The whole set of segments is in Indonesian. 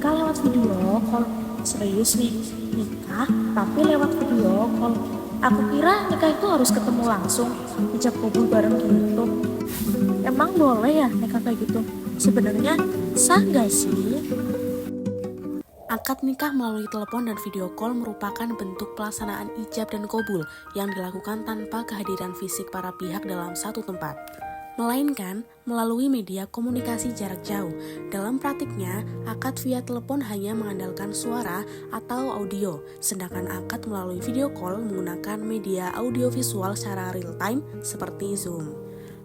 nikah lewat video call. Serius nih, nikah tapi lewat video call. Aku kira nikah itu harus ketemu langsung, ijab kabul bareng gitu. Emang boleh ya nikah kayak gitu? Sebenarnya sah gak sih? Akad nikah melalui telepon dan video call merupakan bentuk pelaksanaan ijab dan kabul yang dilakukan tanpa kehadiran fisik para pihak dalam satu tempat, melainkan melalui media komunikasi jarak jauh. Dalam praktiknya, akad via telepon hanya mengandalkan suara atau audio, sedangkan akad melalui video call menggunakan media audiovisual secara real time seperti Zoom.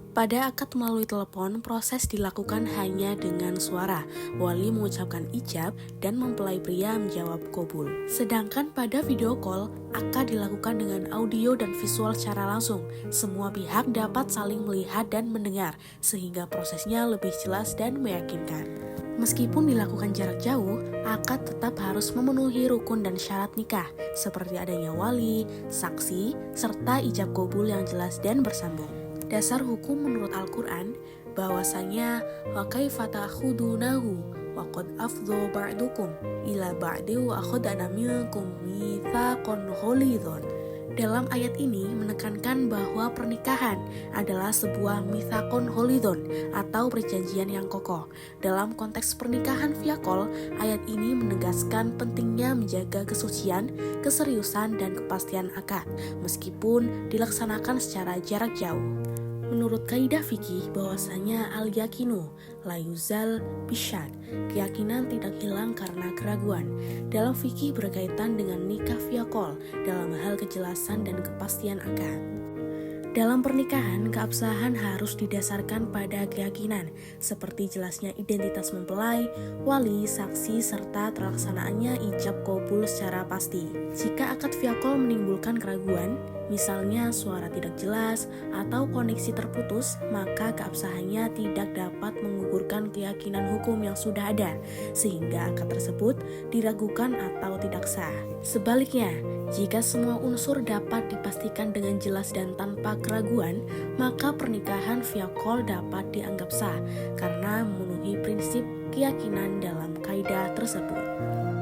Pada akad melalui telepon, proses dilakukan hanya dengan suara. Wali mengucapkan ijab dan mempelai pria menjawab kabul. Sedangkan pada video call, akad dilakukan dengan audio dan visual secara langsung. Semua pihak dapat saling melihat dan mendengar, sehingga prosesnya lebih jelas dan meyakinkan. Meskipun dilakukan jarak jauh, akad tetap harus memenuhi rukun dan syarat nikah, seperti adanya wali, saksi, serta ijab kabul yang jelas dan bersambung. Dasar hukum menurut Al-Quran bahwasanya wa kaifa ta'khudunahu wa qad afdha ba'dukum ila ba'di wa akhadna minkum mitsaqan ghalidhan. Dalam ayat ini menekankan bahwa pernikahan adalah sebuah mitsaqan ghalidhan atau perjanjian yang kokoh. Dalam konteks pernikahan via call, ayat ini menegaskan pentingnya menjaga kesucian, keseriusan, dan kepastian akad meskipun dilaksanakan secara jarak jauh. Menurut kaidah fikih bahwasanya al-yakinu la yuzal bisyad, keyakinan tidak hilang karena keraguan. Dalam fikih berkaitan dengan nikah via call dalam hal kejelasan dan kepastian akad. Dalam pernikahan, keabsahan harus didasarkan pada keyakinan, seperti jelasnya identitas mempelai, wali, saksi, serta terlaksanaannya ijab kabul secara pasti. Jika akad via call menimbulkan keraguan, misalnya suara tidak jelas atau koneksi terputus, maka keabsahannya tidak dapat menggugurkan keyakinan hukum yang sudah ada, sehingga akad tersebut diragukan atau tidak sah. Sebaliknya, jika semua unsur dapat dipastikan dengan jelas dan tanpa keraguan, maka pernikahan via call dapat dianggap sah karena memenuhi prinsip keyakinan dalam kaidah tersebut.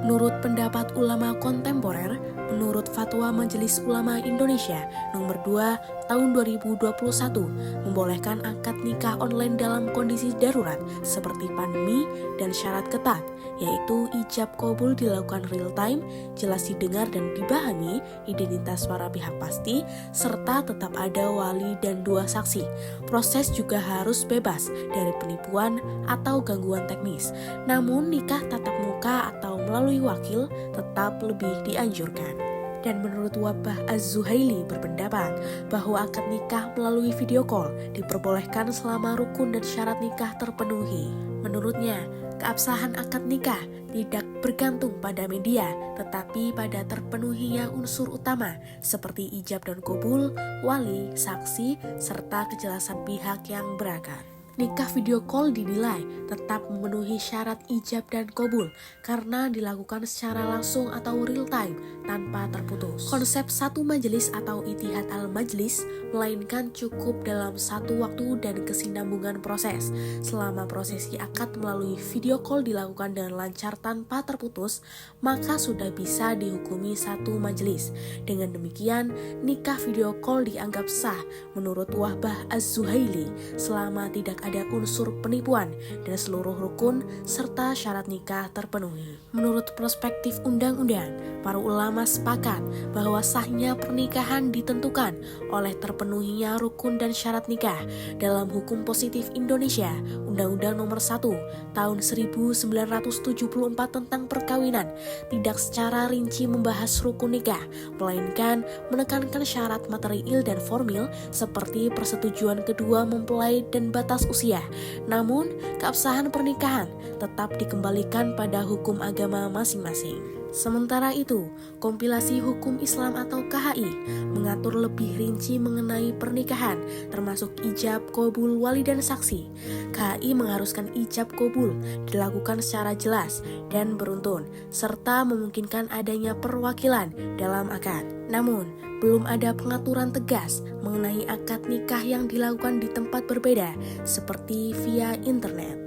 Menurut pendapat ulama kontemporer, menurut Fatwa Majelis Ulama Indonesia nomor 2 tahun 2021 membolehkan akad nikah online dalam kondisi darurat seperti pandemi dan syarat ketat, yaitu ijab kabul dilakukan real time, jelas didengar dan dipahami, identitas para pihak pasti, serta tetap ada wali dan 2 saksi. Proses juga harus bebas dari penipuan atau gangguan teknis. Namun nikah tatap muka atau melalui wakil tetap lebih dianjurkan. Dan menurut Wahbah Az-Zuhaili berpendapat bahwa akad nikah melalui video call diperbolehkan selama rukun dan syarat nikah terpenuhi. Menurutnya, keabsahan akad nikah tidak bergantung pada media, tetapi pada terpenuhinya unsur utama seperti ijab dan kabul, wali, saksi, serta kejelasan pihak yang berakad. Nikah video call dinilai tetap memenuhi syarat ijab dan kabul karena dilakukan secara langsung atau real time tanpa terputus. Konsep satu majelis atau itihad al-majlis melainkan cukup dalam satu waktu dan kesinambungan proses. Selama prosesi akad melalui video call dilakukan dengan lancar tanpa terputus, maka sudah bisa dihukumi satu majelis. Dengan demikian, nikah video call dianggap sah menurut Wahbah Az-Zuhaili selama tidak ada unsur penipuan dan seluruh rukun serta syarat nikah terpenuhi. Menurut perspektif undang-undang, para ulama sepakat bahwa sahnya pernikahan ditentukan oleh terpenuhinya rukun dan syarat nikah. Dalam hukum positif Indonesia, Undang-Undang Nomor 1 Tahun 1974 tentang perkawinan tidak secara rinci membahas rukun nikah, melainkan menekankan syarat material dan formil seperti persetujuan kedua mempelai dan batas usia. Namun, keabsahan pernikahan tetap dikembalikan pada hukum agama masing-masing. Sementara itu, kompilasi hukum Islam atau KHI mengatur lebih rinci mengenai pernikahan, termasuk ijab, kabul, wali, dan saksi. KHI mengharuskan ijab kabul dilakukan secara jelas dan beruntun, serta memungkinkan adanya perwakilan dalam akad. Namun, belum ada pengaturan tegas mengenai akad nikah yang dilakukan di tempat berbeda, seperti via internet.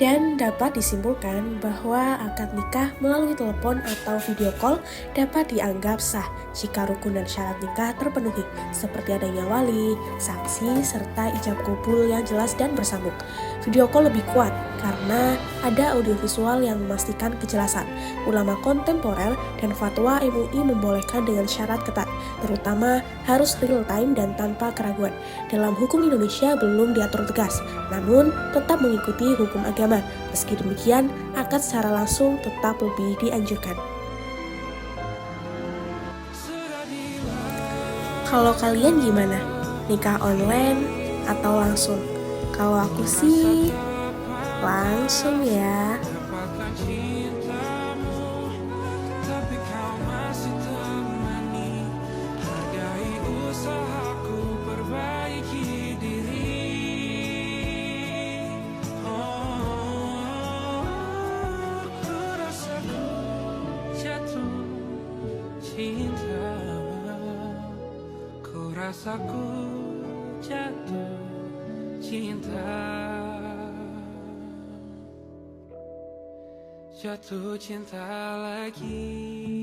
Dan dapat disimpulkan bahwa akad nikah melalui telepon atau video call dapat dianggap sah jika rukun dan syarat nikah terpenuhi, seperti adanya wali, saksi, serta ijab kabul yang jelas dan bersambung. Video call lebih kuat karena ada audiovisual yang memastikan kejelasan. Ulama kontemporer dan fatwa MUI membolehkan dengan syarat ketat, terutama harus real time dan tanpa keraguan. Dalam hukum Indonesia belum diatur tegas, namun tetap mengikuti hukum agama. Meski demikian, akad secara langsung tetap lebih dianjurkan. Kalau kalian gimana? Nikah online atau langsung? Kalau aku sih langsung ya. Rasaku jatuh cinta, jatuh cinta lagi.